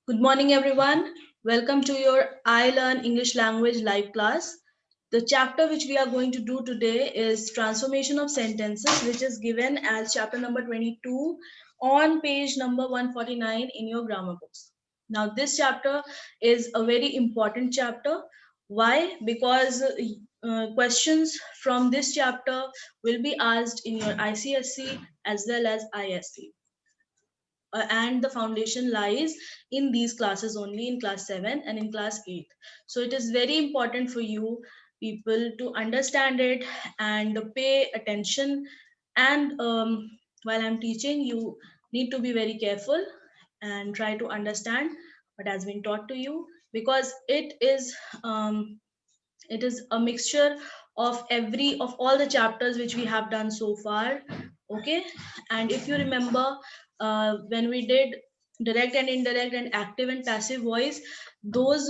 Good morning, everyone. Welcome to your I Learn English Language live class. The chapter which we are going to do today is Transformation of Sentences, which is given as chapter number 22 on page number 149 in your grammar books. Now, this chapter is a very important chapter. Why? Because questions from this chapter will be asked in your ICSC as well as ISC, and the foundation lies in these classes only, in class 7 and in class 8. So it is very important for you people to understand it and pay attention. And while I'm teaching, you need to be very careful and try to understand what has been taught to you, because it is a mixture of every of all the chapters which we have done so far. Okay. And if you remember, when we did direct and indirect and active and passive voice, those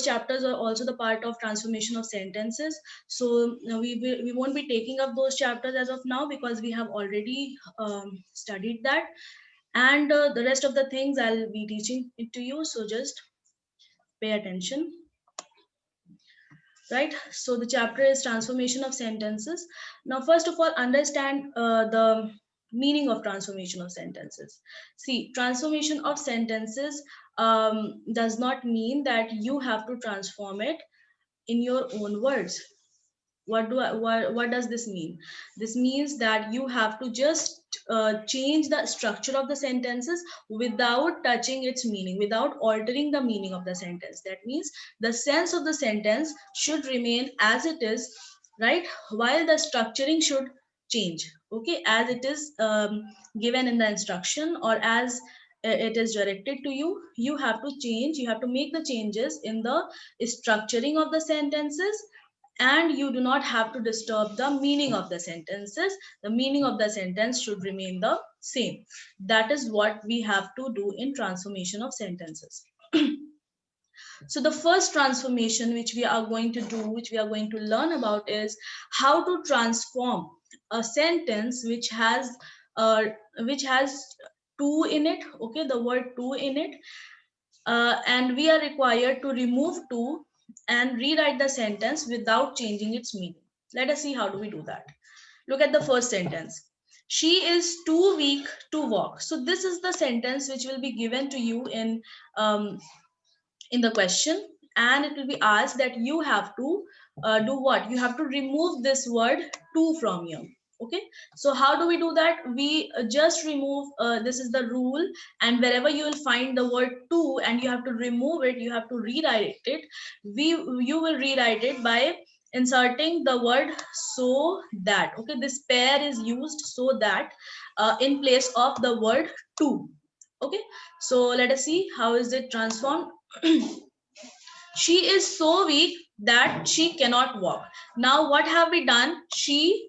chapters are also the part of transformation of sentences. So we won't be taking up those chapters as of now, because we have already studied that. And the rest of the things I'll be teaching it to you, so just pay attention. Right, so the chapter is transformation of sentences. Now, first of all, understand the meaning of transformation of sentences. See, transformation of sentences does not mean that you have to transform it in your own words. What does this mean? This means that you have to just change the structure of the sentences without touching its meaning, without altering the meaning of the sentence. That means the sense of the sentence should remain as it is, right, while the structuring should change. Okay, as it is given in the instruction, or as it is directed to you, you have to change, you have to make the changes in the structuring of the sentences, and you do not have to disturb the meaning of the sentences. The meaning of the sentence should remain the same. That is what we have to do in transformation of sentences. So the first transformation which we are going to do, which we are going to learn about, is how to transform a sentence uh, which has to in it. Okay, the word to in it, and we are required to remove to and rewrite the sentence without changing its meaning. Let us see how do we do that. Look at the first sentence. She is too weak to walk. So this is the sentence which will be given to you um, in the question, and it will be asked that you have to do what? You have to remove this word to from here. Okay, so how do we do that? We just remove, this is the rule, and wherever you will find the word to and you have to remove it, you have to rewrite it. You will rewrite it by inserting the word so that. Okay, this pair is used, so that, in place of the word to. Okay, so let us see how is it transformed. She is so weak that she cannot walk. Now, what have we done? She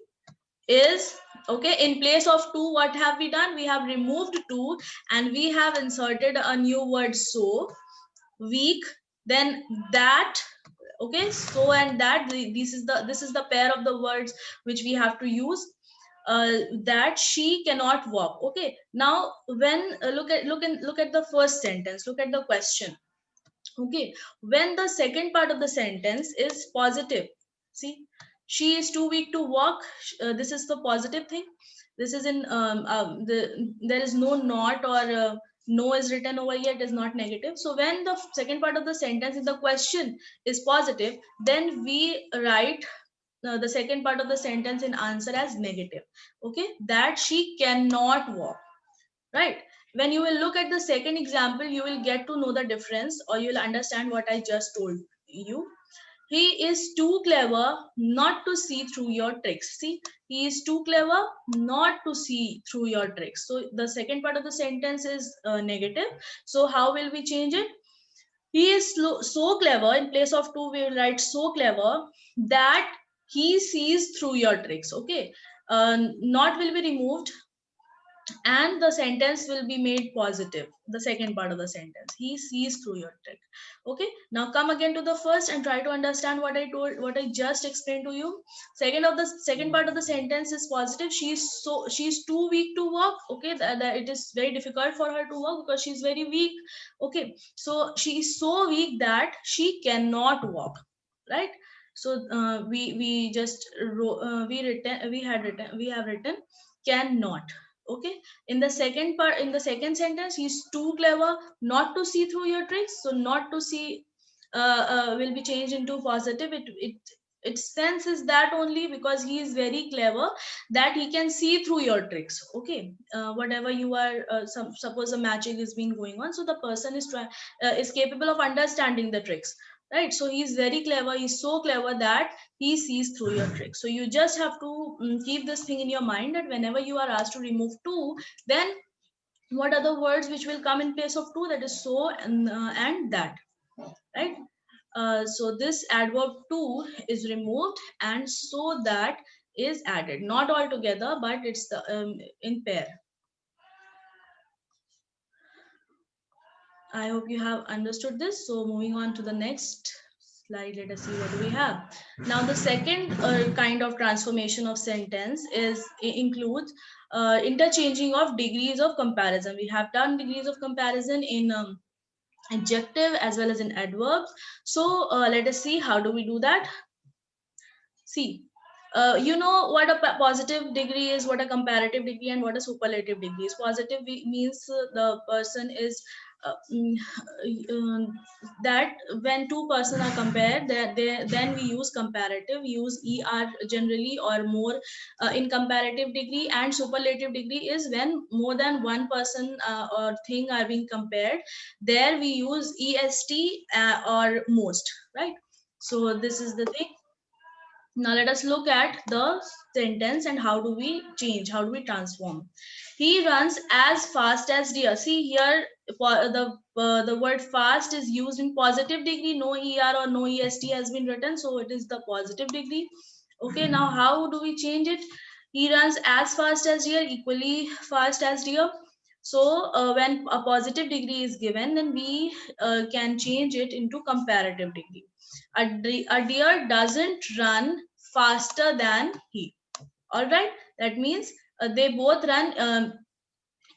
is, okay, in place of to, what have we done? We have removed to and we have inserted a new word, so. Weak, then that. Okay, so and that, this is the pair of the words which we have to use. That she cannot walk. Okay, now when look at the first sentence, look at the question. Okay, when the second part of the sentence is positive, see, she is too weak to walk. This is the positive thing. This is in there is no not, or no is written over here, it is not negative. So when the second part of the sentence in the question is positive, then we write the second part of the sentence in answer as negative. Okay, that she cannot walk. Right, when you will look at the second example, you will get to know the difference, or you will understand what I just told you. He is too clever not to see through your tricks. See, he is too clever not to see through your tricks. So the second part of the sentence is negative. So how will we change it? He is so clever, in place of to we will write so clever that he sees through your tricks. Okay, not will be removed, and the sentence will be made positive. The second part of the sentence, he sees through your trick. Okay, now come again to the first and try to understand what I just explained to you. Second part of the sentence is positive. She's too weak to walk. Okay, that it is very difficult for her to walk because she's very weak. Okay, so she is so weak that she cannot walk, right? So we just we have written cannot. Okay, in the second part, in the second sentence, he's too clever not to see through your tricks. So not to see will be changed into positive. Its sense is that only because he is very clever that he can see through your tricks. Okay, whatever you are suppose a magic is being going on, so the person is capable of understanding the tricks, right? So he's very clever, he's so clever that he sees through your trick. So you just have to keep this thing in your mind, that whenever you are asked to remove two, then what are the words which will come in place of two? That is so and that, right? So this adverb to is removed and so that is added, not all together, but it's the in pair. I hope you have understood this. So moving on to the next slide, let us see what do we have. Now the second kind of transformation of sentence includes interchanging of degrees of comparison. We have done degrees of comparison in adjective as well as in adverbs. So let us see how do we do that. See, you know what a positive degree is, what a comparative degree, and what a superlative degree is. Positive means the person is that when two persons are compared, then we use comparative, we use er generally or more in comparative degree. And superlative degree is when more than one person or thing are being compared. There we use est or most, right? So this is the thing. Now let us look at the sentence and how do we change, how do we transform. He runs as fast as deer. See here, the word fast is used in positive degree. No er or no est has been written, so it is the positive degree. Okay, now how do we change it? He runs as fast as deer, equally fast as deer. So when a positive degree is given, then we can change it into comparative degree. A deer doesn't run faster than he. All right, that means they both run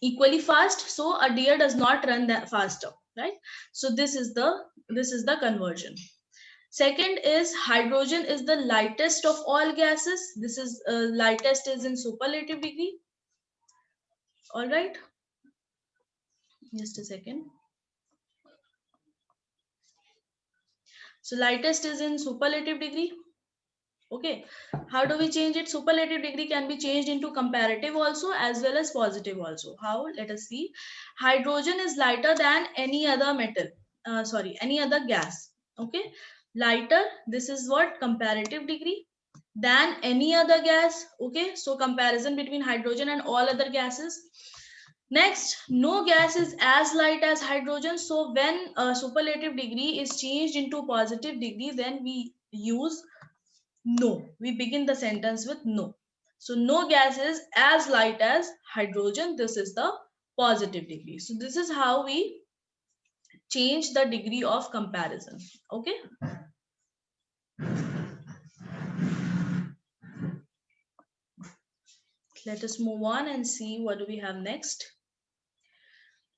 equally fast. So a deer does not run that faster, right? So this is the conversion. Second is hydrogen is the lightest of all gases. This is lightest is in superlative degree. All right, just a second. So lightest is in superlative degree. Okay, how do we change it? Superlative degree can be changed into comparative also as well as positive also. How? Let us see. Hydrogen is lighter than any other metal. Any other gas. Okay, lighter. This is what comparative degree than any other gas. Okay, so comparison between hydrogen and all other gases. Next, no gas is as light as hydrogen. So when a superlative degree is changed into positive degree, then we use no. We begin the sentence with no. So no gas is as light as hydrogen. This is the positive degree. So this is how we change the degree of comparison. Okay. Let us move on and see what do we have next.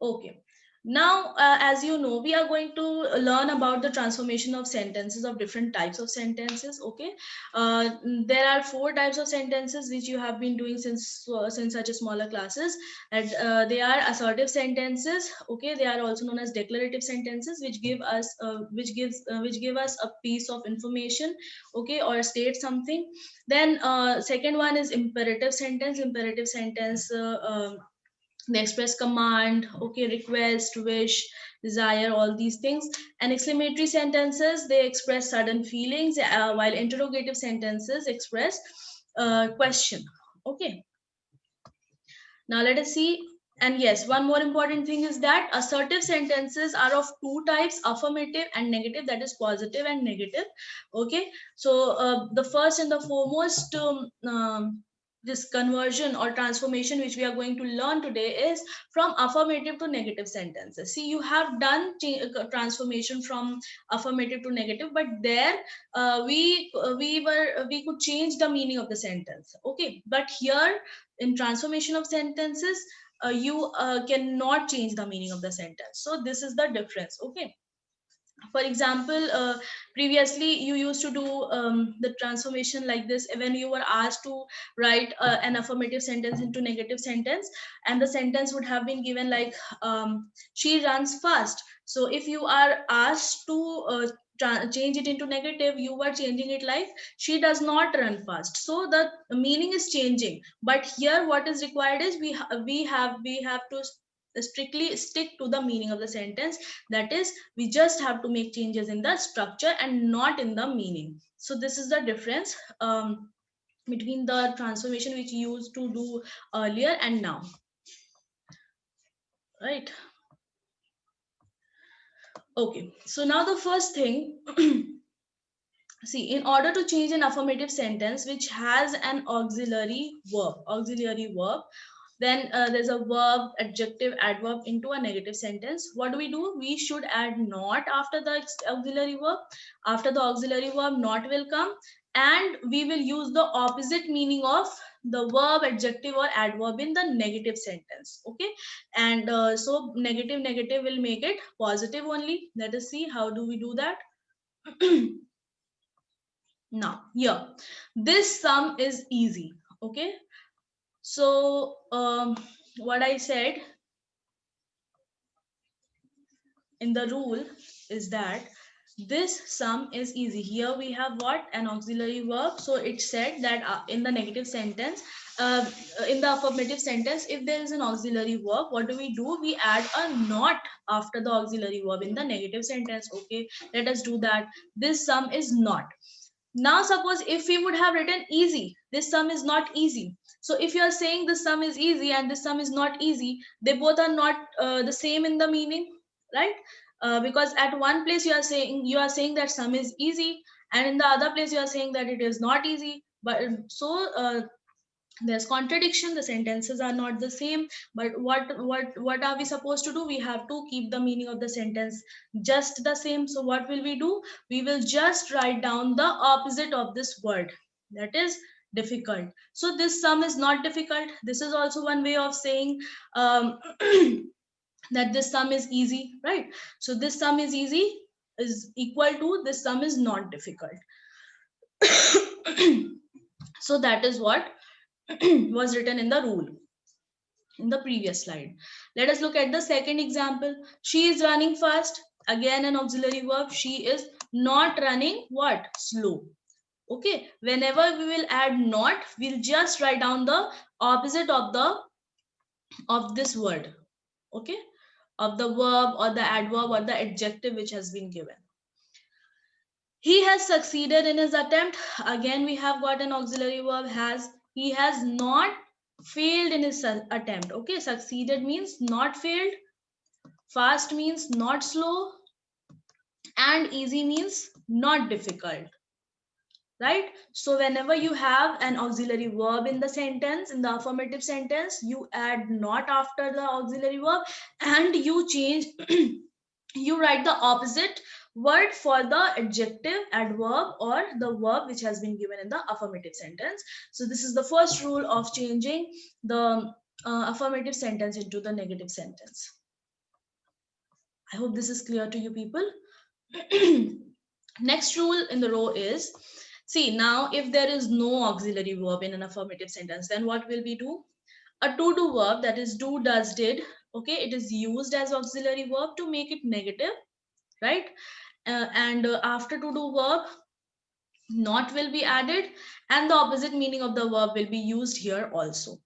Okay. Now, as you know, we are going to learn about the transformation of sentences, of different types of sentences. Okay, there are 4 types of sentences which you have been doing since such a smaller classes. And they are assertive sentences. Okay, they are also known as declarative sentences, which give us which give us a piece of information. Okay, or state something. Then second one is imperative sentence. Imperative sentence. They express command, okay, request, wish, desire, all these things. And exclamatory sentences, they express sudden feelings, while interrogative sentences express question. Okay, now let us see. And yes, one more important thing is that assertive sentences are of 2 types, affirmative and negative, that is positive and negative. Okay, so the first and the foremost this conversion or transformation which we are going to learn today is from affirmative to negative sentences. See, you have done transformation from affirmative to negative, but there we could change the meaning of the sentence. Okay, but here in transformation of sentences, you cannot change the meaning of the sentence. So this is the difference. Okay, for example, previously you used to do the transformation like this when you were asked to write an affirmative sentence into negative sentence, and the sentence would have been given like, she runs fast. So if you are asked to change it into negative, you were changing it like, she does not run fast. So the meaning is changing, but here what is required is we have to strictly stick to the meaning of the sentence. That is, we just have to make changes in the structure and not in the meaning. So this is the difference between the transformation which you used to do earlier and now, right? Okay, so now the first thing, see, in order to change an affirmative sentence which has an auxiliary verb, then there's a verb, adjective, adverb into a negative sentence. What do? We should add not after the auxiliary verb. After the auxiliary verb, not will come, and we will use the opposite meaning of the verb, adjective, or adverb in the negative sentence. Okay, and so negative will make it positive only. Let us see how do we do that. Now, here, this sum is easy. Okay, so what I said in the rule is that this sum is easy. Here we have what? An auxiliary verb. So it said that in the negative sentence, in the affirmative sentence, if there is an auxiliary verb, what do? We add a not after the auxiliary verb in the negative sentence. Okay, let us do that. This sum is not. Now, suppose if we would have written easy, this sum is not easy. So if you are saying this sum is easy and this sum is not easy, they both are not the same in the meaning, right? Because at one place you are saying that sum is easy, and in the other place you are saying that it is not easy. But there's contradiction, the sentences are not the same. But what are we supposed to do? We have to keep the meaning of the sentence just the same. So what will we do? We will just write down the opposite of this word, that is difficult. So this sum is not difficult. This is also one way of saying that this sum is easy, right? So this sum is easy is equal to this sum is not difficult. So that is what was written in the rule in the previous slide. Let us look at the second example. She is running fast. Again, an auxiliary verb. She is not running what? Slow. Okay. Whenever we will add not, we'll just write down the opposite of this word. Okay, of the verb or the adverb or the adjective which has been given. He has succeeded in his attempt. Again, we have got an auxiliary verb has. He has not failed in his attempt. Okay, succeeded means not failed, fast means not slow, and easy means not difficult. Right? So whenever you have an auxiliary verb in the sentence, in the affirmative sentence, you add not after the auxiliary verb and you change, you write the opposite word for the adjective, adverb, or the verb which has been given in the affirmative sentence. So this is the first rule of changing the affirmative sentence into the negative sentence. I hope this is clear to you people. Next rule in the row is, see, now if there is no auxiliary verb in an affirmative sentence, then what will we do? A to-do verb, that is do, does, did, okay, it is used as auxiliary verb to make it negative, right? And after to-do verb, not will be added, and the opposite meaning of the verb will be used here also.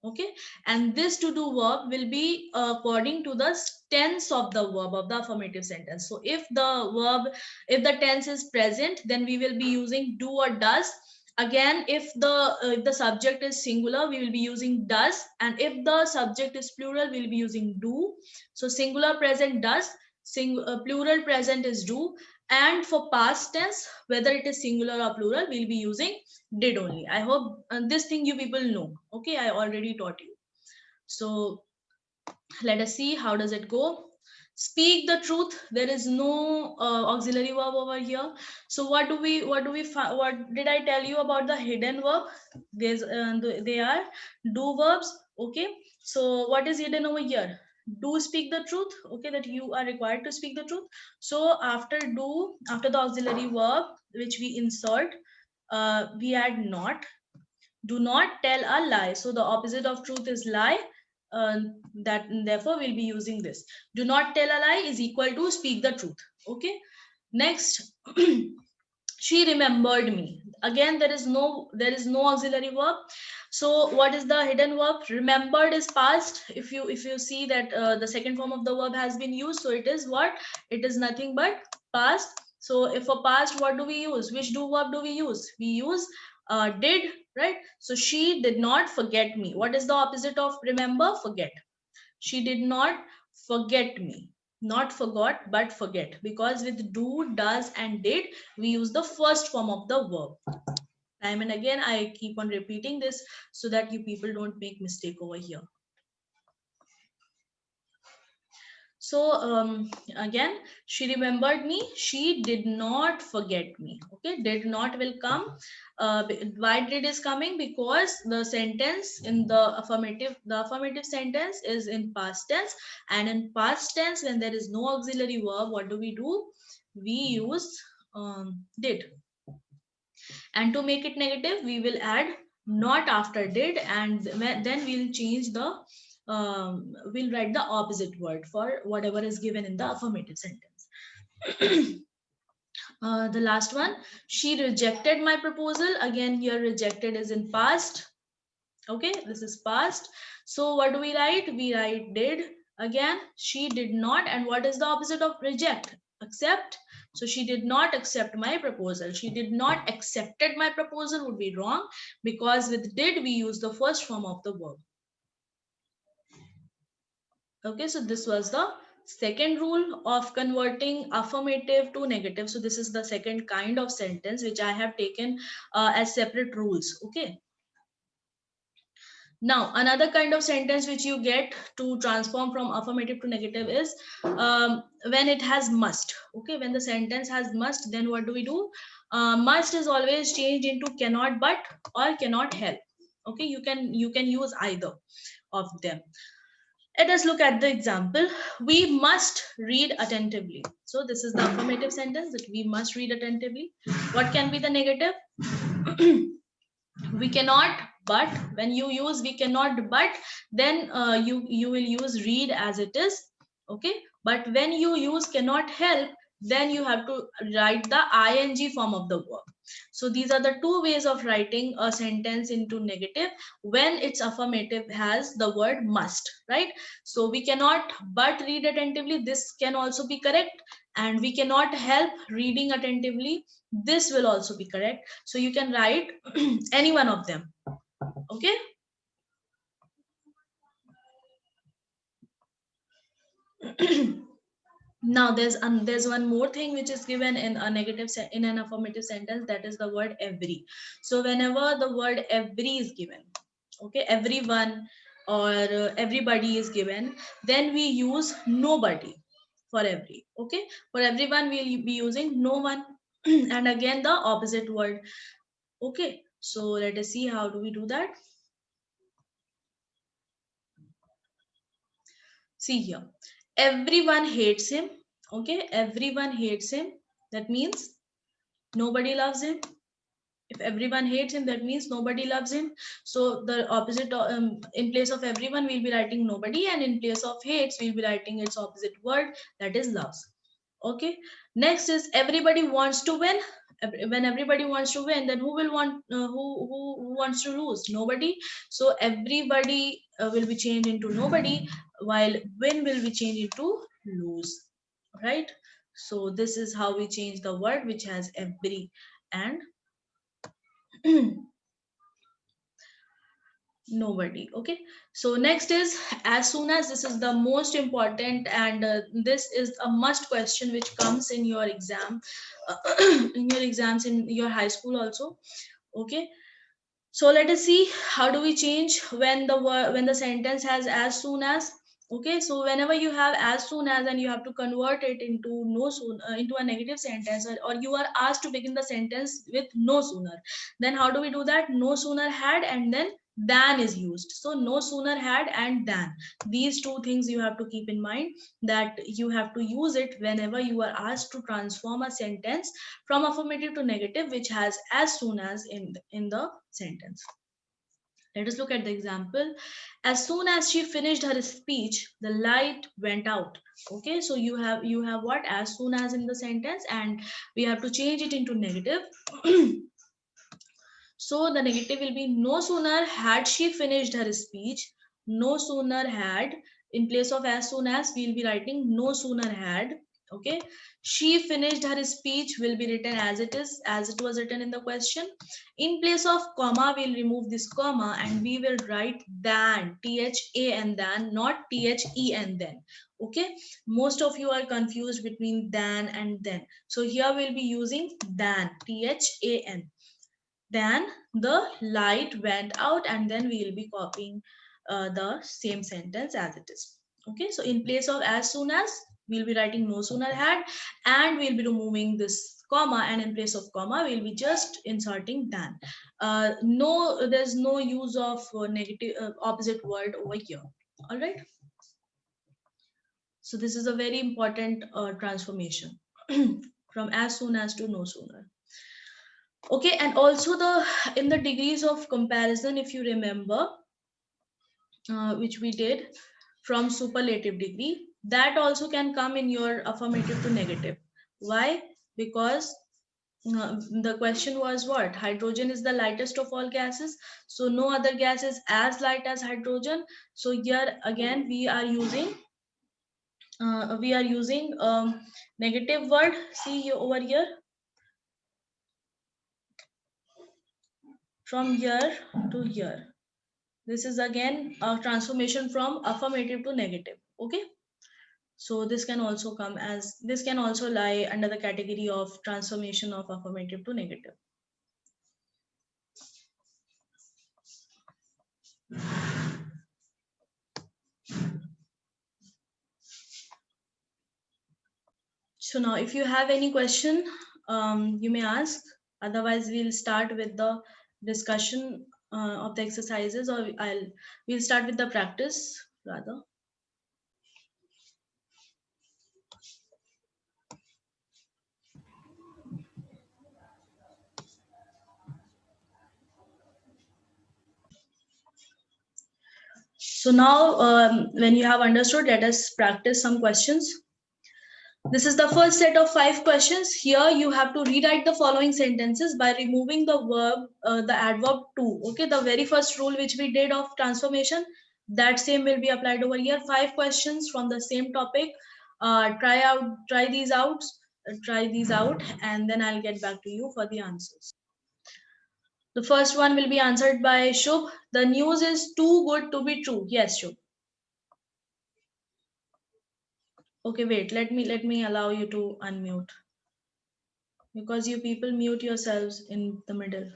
Okay, and this to do verb will be according to the tense of the verb of the affirmative sentence. So if the tense is present, then we will be using do or does. Again, if the subject is singular, we will be using does, and if the subject is plural, we will be using do. So singular present does, Plural present is do, and for past tense, whether it is singular or plural, we'll be using did only. I hope this thing you people know. Okay, I already taught you. So let us see how does it go. Speak the truth. There is no auxiliary verb over here. So what did I tell you about the hidden verb? They are do verbs. Okay, so what is hidden over here? Do speak the truth. Okay, that you are required to speak the truth. So after do, after the auxiliary verb which we insert, we add not. Do not tell a lie. So the opposite of truth is lie. uh, that therefore we'll be using this. Do not tell a lie is equal to speak the truth. Okay, next. She remembered me. Again, there is no auxiliary verb. So what is the hidden verb? Remembered is past. If you see that the second form of the verb has been used, so it is what? It is nothing but past. So if for past, what do we use? Which do verb do we use? We use did, right? So she did not forget me. What is the opposite of remember? Forget. She did not forget me. Not forgot, but forget. Because with do, does, and did, we use the first form of the verb. Time and again, I keep on repeating this so that you people don't make mistake over here. So again, she remembered me. She did not forget me. Okay, did not will come. Why did is coming? Because the sentence in the affirmative sentence is in past tense, and in past tense, when there is no auxiliary verb, what do? We use did. And to make it negative, we will add not after did, and then we'll change the we'll write the opposite word for whatever is given in the affirmative sentence. The last one, she rejected my proposal. Again, here rejected is in past. Okay, this is past. So what do we write? We write did. Again, she did not. And what is the opposite of reject? Accept. So she did not accept my proposal. She did not accepted my proposal would be wrong, because with did we use the first form of the verb. Okay, so this was the second rule of converting affirmative to negative. So this is the second kind of sentence which I have taken as separate rules. Okay. Now, another kind of sentence which you get to transform from affirmative to negative is when it has must. Okay, when the sentence has must, then what do we do? Must is always changed into cannot but or cannot help. Okay, you can use either of them. Let us look at the example. We must read attentively. So this is the affirmative sentence, that we must read attentively. What can be the negative? We cannot but. When you use we cannot but, then you will use read as it is. Okay, but when you use cannot help, then you have to write the ing form of the verb. So these are the two ways of writing a sentence into negative when its affirmative has the word must, right? So we cannot but read attentively, this can also be correct. And we cannot help reading attentively, this will also be correct. So you can write any one of them. Okay. Now there's one more thing which is given in a in an affirmative sentence, that is the word every. So whenever the word every is given, okay, everyone or everybody is given, then we use nobody for every. Okay, for everyone we'll be using no one. And again the opposite word. Okay, so let us see how do we do that. See here, everyone hates him. Okay, everyone hates him, that means nobody loves him. If everyone hates him, that means nobody loves him. So the opposite, in place of everyone we'll be writing nobody, and in place of hates we'll be writing its opposite word, that is loves. Okay, next is everybody wants to win. When everybody wants to win, then who will want who wants to lose? Nobody. So everybody will be changed into nobody, while win will be changed into lose, right? So this is how we change the word which has every. And Nobody. Okay, so next is as soon as. This is the most important, and this is a must question which comes in your exam, in your exams in your high school also. Okay, so let us see how do we change when the word, when the sentence has as soon as. Okay, so whenever you have as soon as and you have to convert it into no soon, into a negative sentence, or you are asked to begin the sentence with no sooner, then how do we do that? No sooner had and then than is used. So no sooner had and than, these two things you have to keep in mind, that you have to use it whenever you are asked to transform a sentence from affirmative to negative which has as soon as in the sentence. Let us look at the example. As soon as she finished her speech, the light went out. Okay, so you have what as soon as in the sentence, and we have to change it into negative. So the negative will be no sooner had she finished her speech, no sooner had, in place of as soon as we'll be writing no sooner had. Okay, she finished her speech will be written as it is, as it was written in the question. In place of comma, we'll remove this comma and we will write than, T-H-A and than, not T-H-E and then. Okay, most of you are confused between than and then. So here we'll be using than, T-H-A-N. Then the light went out, and then we will be copying the same sentence as it is. Okay, so in place of as soon as, we'll be writing no sooner had, and we'll be removing this comma, and in place of comma we'll be just inserting than. No, there's no use of negative opposite word over here. All right, so this is a very important transformation from as soon as to no sooner. Okay, and also the in the degrees of comparison, if you remember, which we did from superlative degree, that also can come in your affirmative to negative. Why? Because the question was what? Hydrogen is the lightest of all gases, so no other gas is as light as hydrogen. So here again we are using negative word. See here over here, from here to here. This is again a transformation from affirmative to negative. Okay, so this can also come as, this can also lie under the category of transformation of affirmative to negative. So now if you have any question, you may ask. Otherwise we'll start with the discussion of the exercises, or we'll start with the practice rather. So now when you have understood, let us practice some questions. This is the first set of 5 questions. Here you have to rewrite the following sentences by removing the verb, the adverb to. Okay, the very first rule which we did of transformation, that same will be applied over here. 5 questions from the same topic. Try these out, and then I'll get back to you for the answers. The first one will be answered by Shubh. The news is too good to be true. Yes, Shubh. Okay, wait. Let me allow you to unmute, because you people mute yourselves in the middle.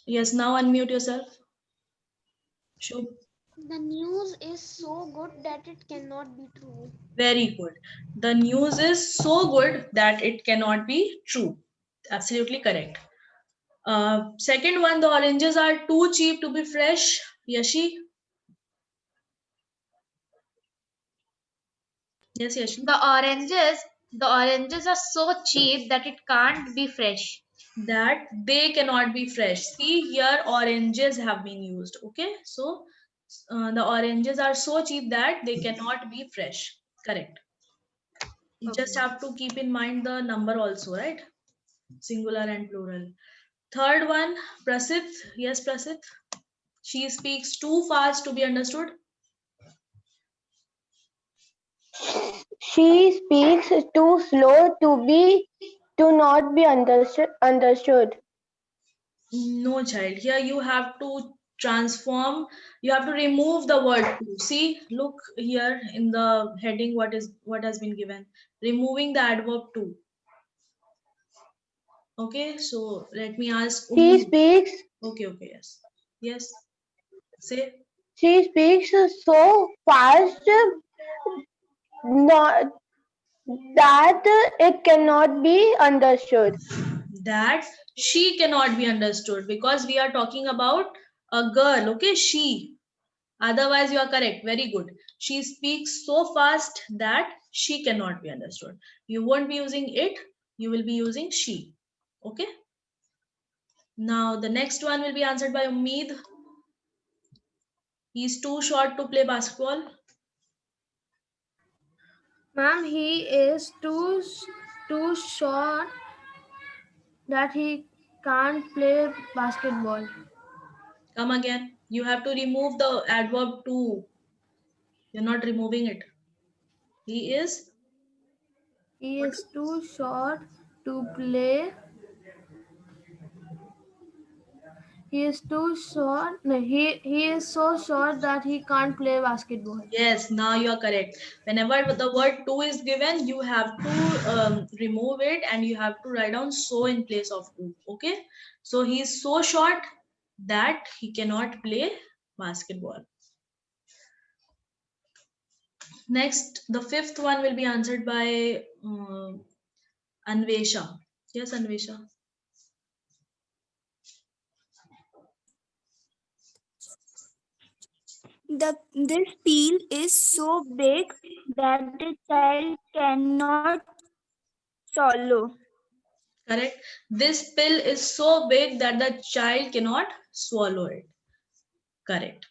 Yes, now unmute yourself. Shubh. The news is so good that it cannot be true. Very good. The news is so good that it cannot be true. Absolutely correct. Second one, the oranges are too cheap to be fresh. Yashi. Yes, Yashi. The oranges are so cheap that it can't be fresh. That they cannot be fresh. See here, oranges have been used. Okay, so the oranges are so cheap that they cannot be fresh. Correct. You just Okay. have to keep in mind the number also, right? Singular and plural. Third one, Prasit. Yes, Prasit. She speaks too fast to be understood. She speaks too slow to not be understood. No, child. Here you have to transform. You have to remove the word to. See, look here in the heading. What has been given? Removing the adverb to. Okay. So let me ask She Ummi. speaks. Okay. Okay. Yes. Yes. Say She speaks so fast, not that it cannot be understood. that she cannot be understood because we are talking about a girl. Okay. She. Otherwise, you are correct. Very good. She speaks so fast that she cannot be understood. You won't be using it. You will be using she. Okay. Now, the next one will be answered by Ummeed. He's too short to play basketball. Ma'am, he is too short that he can't play basketball. Come again. You have to remove the adverb to. You're not removing it. He is. He is too short to play. He is too short. No, he is so short that he can't play basketball. Yes, now you are correct. Whenever the word to is given, you have to remove it and you have to write down so in place of to. Okay. So he is so short that he cannot play basketball. Next, the fifth one will be answered by Anvesha. Yes, Anvesha. This peel is so big that the child cannot swallow. Correct. This pill is so big that the child cannot swallow it. Correct.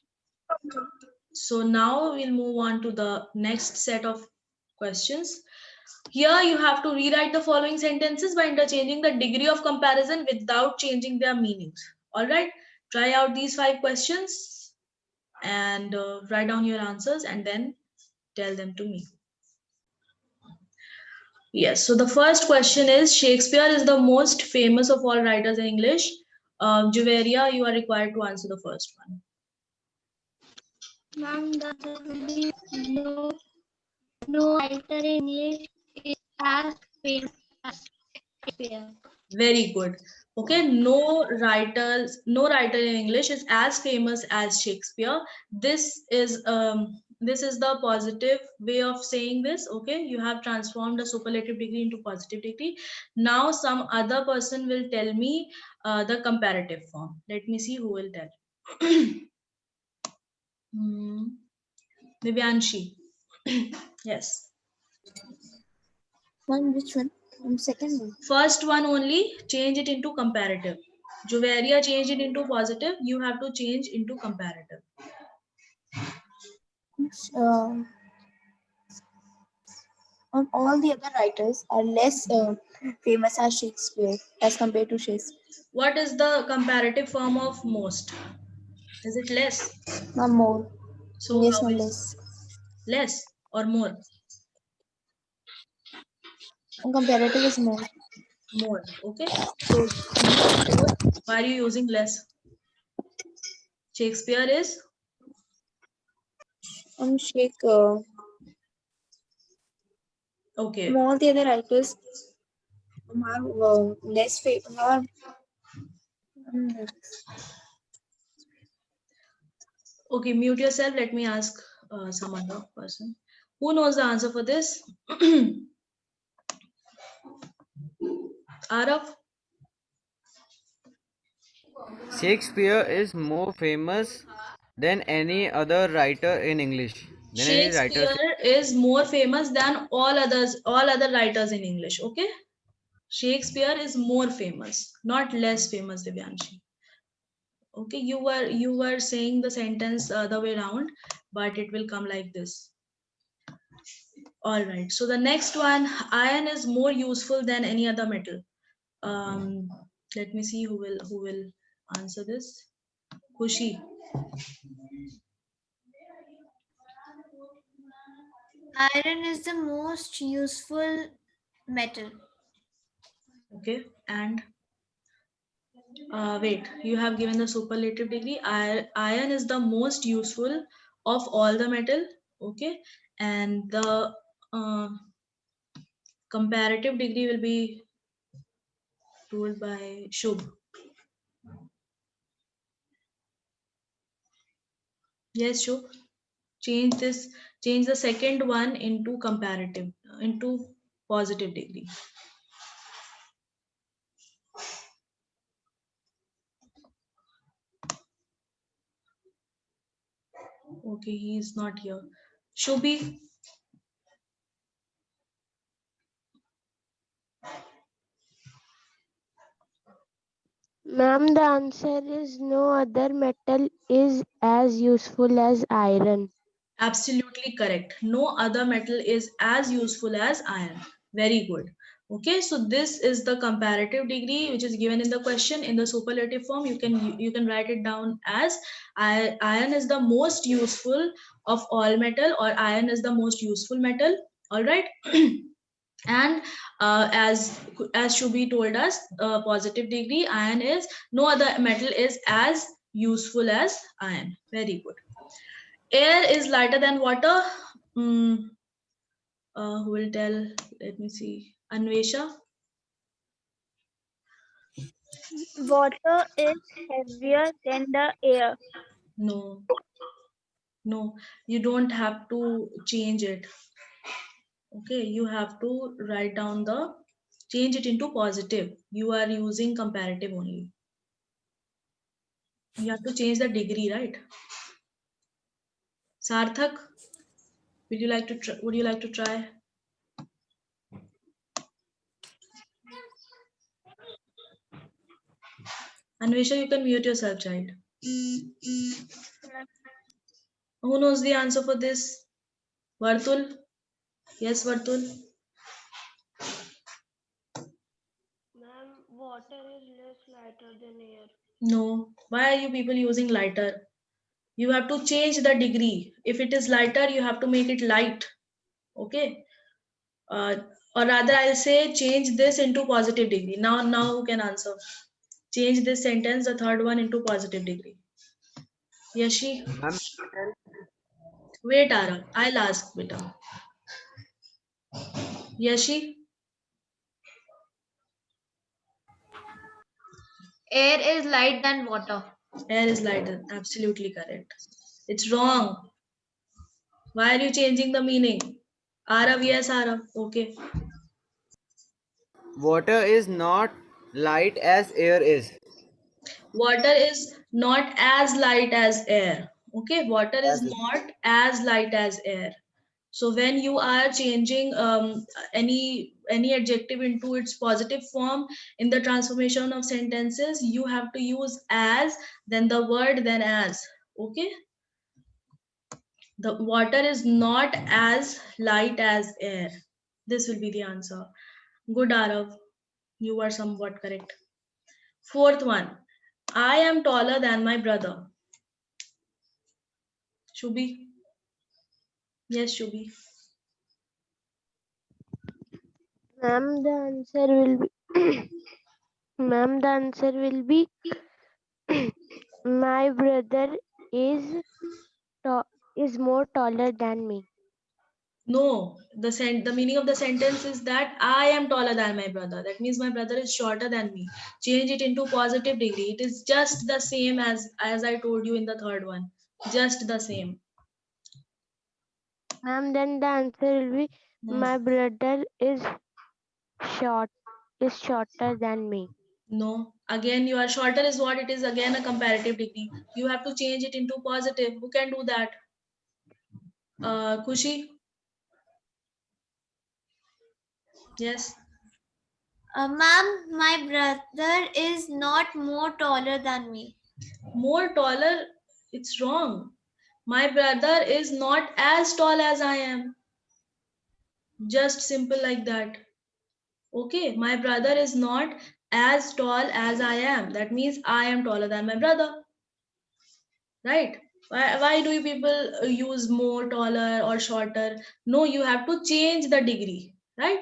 So now we'll move on to the next set of questions. Here you have to rewrite the following sentences by interchanging the degree of comparison without changing their meanings. All right, try out these 5 questions and write down your answers and then tell them to me. Yes, so the first question is Shakespeare is the most famous of all writers in English. Juveria, you are required to answer the first one. Ma'am, the answer will be no writer in English is as famous as Shakespeare. Very good. Okay, no writer in English is as famous as Shakespeare. This is the positive way of saying this. Okay, you have transformed a superlative degree into positive degree. Now some other person will tell me the comparative form. Let me see who will tell. Divyanshi. Yes. One, which one? Second one. First one only, change it into comparative. Juveria change it into positive. You have to change into comparative. All the other writers are less famous as Shakespeare as compared to Shakespeare. What is the comparative form of most? Is it less? Not more. So Yes, how no is less. less or more? And comparative is more. More. Okay. So more. Why are you using less? Shakespeare is Shake. okay. All the other writers are less famous. Okay, mute yourself. Let me ask some other person. Who knows the answer for this? Arav? Shakespeare is more famous than any other writer in English. Than any writer. Shakespeare is more famous than all other writers in English. Okay. Shakespeare is more famous, not less famous, Divyanshi. Okay, you were saying the sentence the other way around, but it will come like this. All right. So the next one, iron is more useful than any other metal. Um, let me see who will answer this. Kushi. Iron is the most useful metal. Okay, and Wait, you have given the superlative degree. Iron is the most useful of all the metal. Okay, and the uh, comparative degree will be told by Shubh. Yes, Shubh. Change this. Change the second one into comparative, into positive degree. Okay, he is not here. Shubhi, Ma'am, the answer is no other metal is as useful as iron. absolutely correct. No other metal is as useful as iron. Very good. Okay, so this is the comparative degree which is given in the question. In the superlative form, you can write it down as iron is the most useful of all metal, or iron is the most useful metal. All right. And as Shubhi told us, positive degree, iron is no other metal is as useful as iron. Very good. Air is lighter than water. Mm, who will tell? Let me see. Anvesha? Water is heavier than the air. No, no. You don't have to change it. Okay, you have to write down the change it into positive. You are using comparative only. You have to change the degree, right? Sarthak, would you like to try? Anvesha, you can mute yourself, child. Who knows the answer for this? Vartul? Yes, Vartul? Ma'am, water is less lighter than air. No. Why are you people using lighter? You have to change the degree. If it is lighter, you have to make it light. Okay. Uh, or rather, I'll say change this into positive degree. Now who can answer? Change this sentence, the third one, into positive degree. Yashi? Ma'am, Wait, Ara. I'll ask, beta. Yashi? Air is light than water. Air is lighter. Absolutely correct. It's wrong. Why are you changing the meaning? Arav, yes, Arav. Okay. water is not light as air is. Water is not as light as air. Okay. Water is As not as light as air. So when you are changing any adjective into its positive form in the transformation of sentences, you have to use as, then the word, then as. Okay. The water is not as light as air. This will be the answer. Good, Arav. You are somewhat correct. Fourth one. I am taller than my brother. Shubhi? Yes, Shubhi. Ma'am, the answer will be Ma'am, the answer will be my brother is is more taller than me. No, the meaning of the sentence is that I am taller than my brother. That means my brother is shorter than me. Change it into positive degree. It is just the same as I told you in the third one. Just the same. Ma'am, then the answer will be Hmm. my brother short is shorter than me. No. Again, you are shorter is what it is. Again, a comparative degree. You have to change it into positive. Who can do that? Kushi? Yes. Ma'am, my brother is not more taller than me. More taller? It's wrong. My brother is not as tall as I am. Just simple like that. Okay, my brother is not as tall as I am. That means I am taller than my brother. Right? Why do you people use more, taller, or shorter? No, you have to change the degree. Right?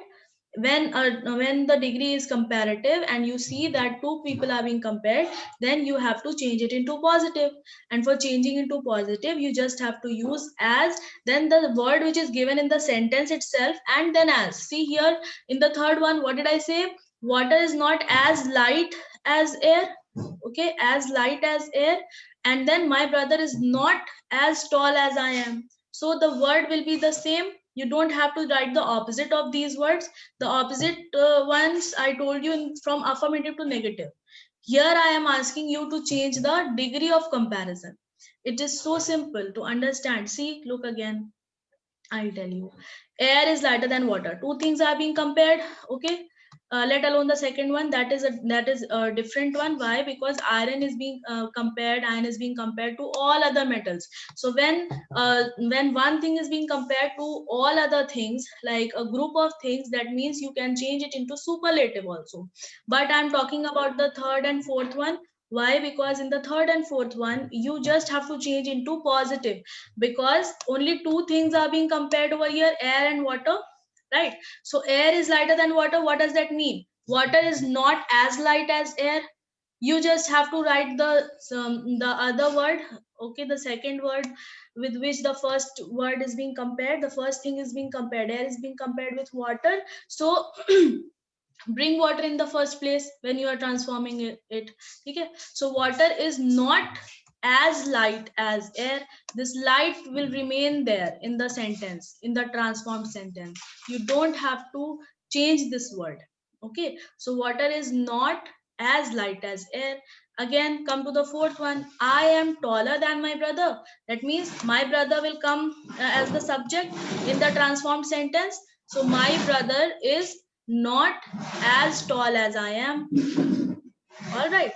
when the degree is comparative and you see that two people are being compared, then you have to change it into positive. And for changing into positive, you just have to use as, then the word which is given in the sentence itself, and then as. See here in the third one, what did I say? Water is not as light as air. Okay, as light as air. And then my brother is not as tall as I am. So the word will be the same. You don't have to write the opposite of these words. The opposite ones I told you from affirmative to negative. Here I am asking you to change the degree of comparison. It is so simple to understand. See, look again. I'll tell you. Air is lighter than water. Two things are being compared. Okay. Let alone the second one. That is a different one. Why? Because iron is being compared. Iron is being compared to all other metals. So when one thing is being compared to all other things, like a group of things, that means you can change it into superlative also. But I'm talking about the third and fourth one. Why? Because in the third and fourth one, you just have to change into positive, because only two things are being compared over here, air and water, right? So air is lighter than water. What does that mean? Water is not as light as air. You just have to write the other word, okay, the second word with which the first word is being compared. The first thing is being compared, air is being compared with water. So bring water in the first place when you are transforming it. Okay, so water is not as light as air. This light will remain there in the sentence, in the transformed sentence. You don't have to change this word. Okay, so water is not as light as air. Again, come to the fourth one. I am taller than my brother. That means my brother will come as the subject in the transformed sentence. So my brother is not as tall as I am. All right.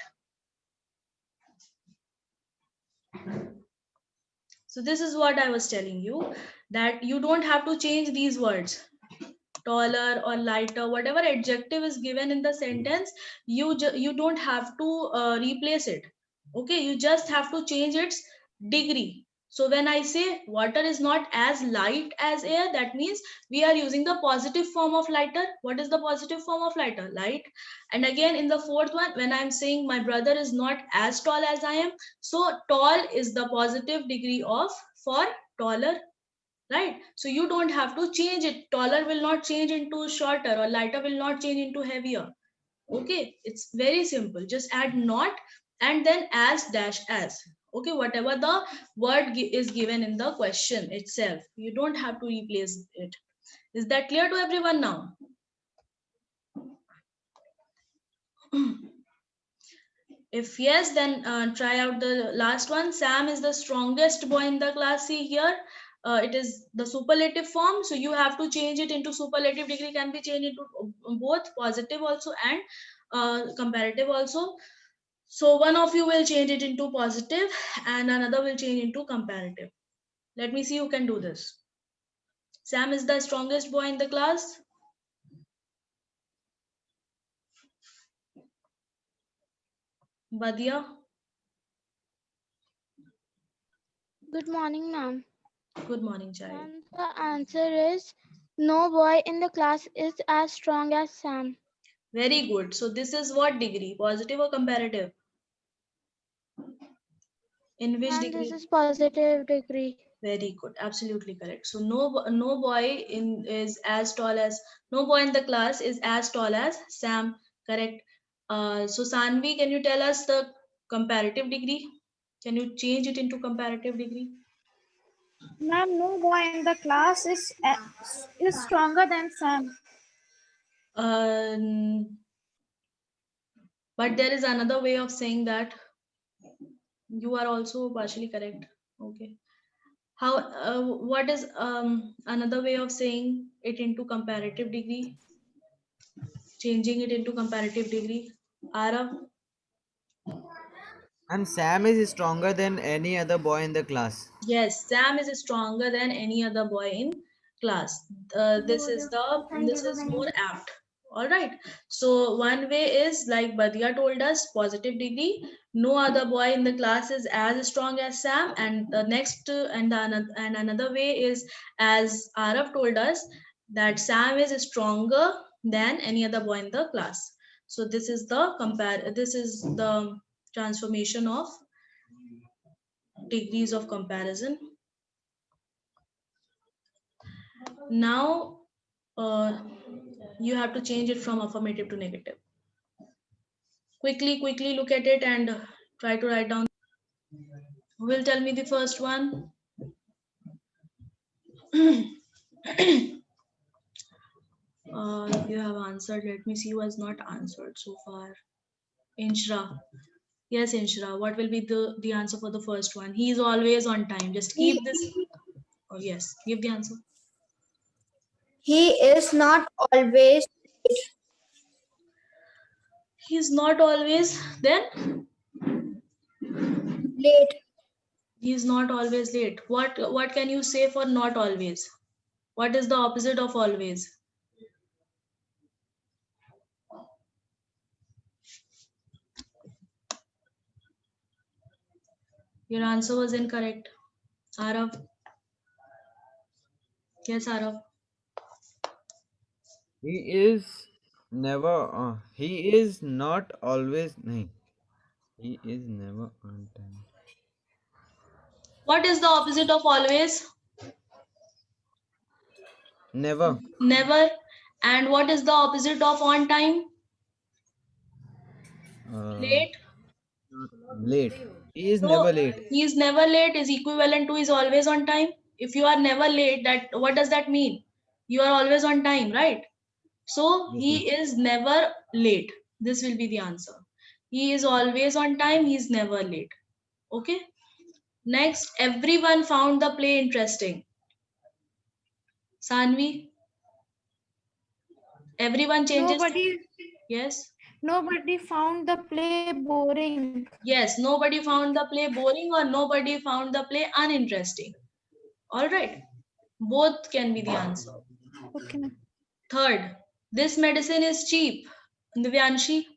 So this is what I was telling you, that you don't have to change these words. Taller or lighter, whatever adjective is given in the sentence, you don't have to replace it. Okay, you just have to change its degree. So when I say water is not as light as air, that means we are using the positive form of lighter. What is the positive form of lighter? Light. And again in the fourth one, when I'm saying my brother is not as tall as I am, so tall is the positive degree of for taller, right? So you don't have to change it. Taller will not change into shorter, or lighter will not change into heavier. Okay, it's very simple. Just add not and then as dash as. Okay, whatever the word is given in the question itself, you don't have to replace it. Is that clear to everyone now? If yes, then try out the last one. Sam is the strongest boy in the class. See here, it is the superlative form. So you have to change it into superlative. Degree can be changed into both positive also and comparative also. So one of you will change it into positive and another will change into comparative. Let me see who can do this. Sam is the strongest boy in the class. Badia. Good morning, ma'am. Good morning, child. And the answer is no boy in the class is as strong as Sam. Very good. So this is what degree? Positive or comparative? In which And degree? this is positive degree. Very good. Absolutely correct. So no boy is as tall as, no boy in the class is as tall as Sam. Correct. So Sanvi, can you tell us the comparative degree? Can you change it into comparative degree? Ma'am, no boy in the class is stronger than Sam. But there is another way of saying that. You are also partially correct. Okay. How? What is another way of saying it into comparative degree? Changing it into comparative degree. Arav? And Sam is stronger than any other boy in the class. Yes, Sam is stronger than any other boy in class. This is more apt. All right. So one way is like Badia told us, positive degree. No other boy in the class is as strong as Sam. And the next and another way is, as Arav told us, that Sam is stronger than any other boy in the class. So this is the transformation of degrees of comparison. Now you have to change it from affirmative to negative. Quickly look at it and try to write down. Who will tell me the first one? You have answered. Let me see who has not answered so far. Inshra. Yes, Inshra. What will be the answer for the first one? He is always on time. Just keep this. Oh, yes. Give the answer. He is not always He is not always. Then late. he is not always late. What can you say for not always? What is the opposite of always? Your answer was incorrect. Arav. Yes, Arav. He is never. He is not always. Nahin. He is never on time. What is the opposite of always? Never. Never. And what is the opposite of on time? Late. Late. He is So never late. he is never late is equivalent to is always on time. If you are never late, that what does that mean? You are always on time, right? So Yes, he is never late. This will be the answer. He is always on time. He is never late. Okay. Next, everyone found the play interesting. Sanvi. Everyone changes. Yes. Nobody found the play boring. Yes. Nobody found the play boring or nobody found the play uninteresting. All right. Both can be the answer. Okay, ma'am. Third, this medicine is cheap. Divyanshi.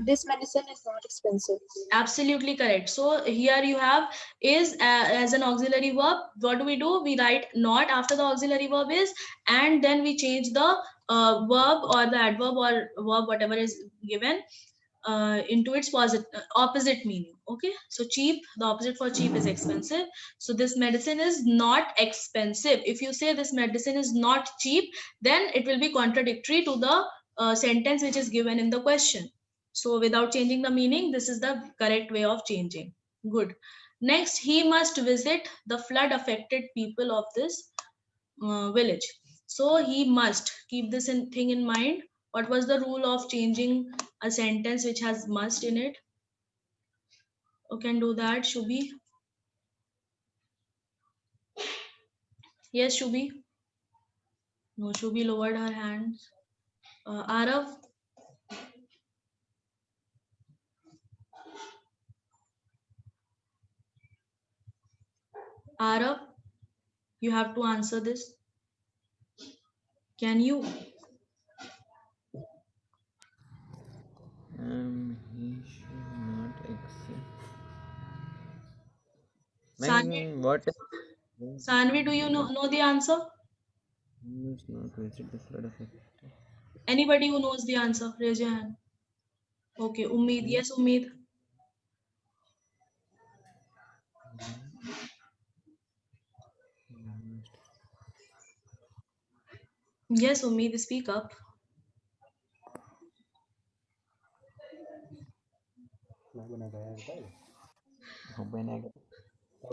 This medicine is not expensive. Absolutely correct. So here you have is as an auxiliary verb. What do? We write not after the auxiliary verb is, and then we change the verb or the adverb or verb, whatever is given, into its opposite meaning. Okay. So cheap, the opposite for cheap is expensive. So this medicine is not expensive. If you say this medicine is not cheap, then it will be contradictory to the sentence which is given in the question. So without changing the meaning, this is the correct way of changing. Good. Next, he must visit the flood affected people of this village. So he must keep this thing in mind. What was the rule of changing a sentence which has must in it? Who can do that? Shubhi? Yes, Shubhi? No, Shubhi lowered her hands. Arav? Arav, you have to answer this. Can you? He should not accept. Sanvi, What? Sanvi, do you know the answer? He must not visit the flood affected. Anybody who knows the answer, raise your hand. Okay, Ummeed. Yes, Ummeed. Yes, Ummeed, speak up.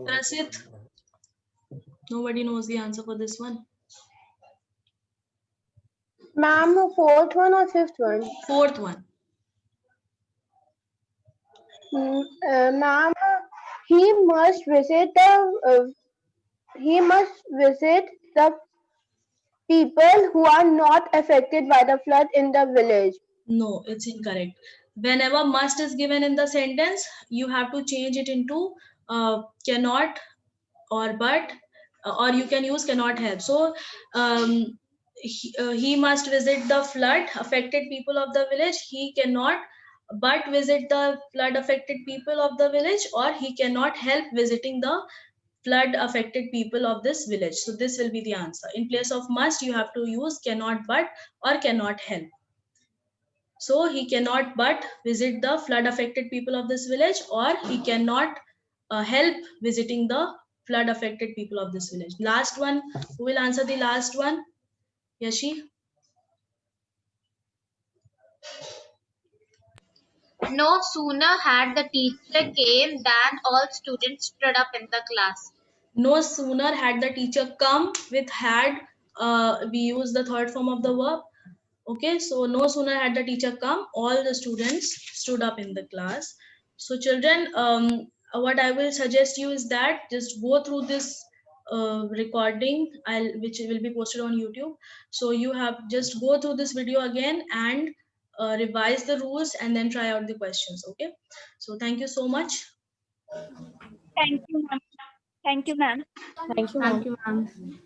Prasit, nobody knows the answer for this one. Ma'am, fourth one or fifth one? Fourth one. Ma'am, he must visit the people who are not affected by the flood in the village. No, it's incorrect. Whenever must is given in the sentence, you have to change it into cannot or but, or you can use cannot help. So he must visit the flood affected people of the village. He cannot but visit the flood affected people of the village, or he cannot help visiting the flood affected people of this village. So this will be the answer. In place of must, you have to use cannot but or cannot help. So he cannot but visit the flood affected people of this village, or he cannot help visiting the flood affected people of this village. Last one, who will answer the last one? Yashi? No sooner had the teacher came than all students stood up in the class. No sooner had the teacher come. With had, we use the third form of the verb. Okay, so no sooner had the teacher come, all the students stood up in the class. So children, what I will suggest you is that just go through this recording, which will be posted on YouTube. So you have just go through this video again and revise the rules and then try out the questions. Okay, so thank you so much. Thank you, ma'am. Thank you, ma'am. Thank you, ma'am.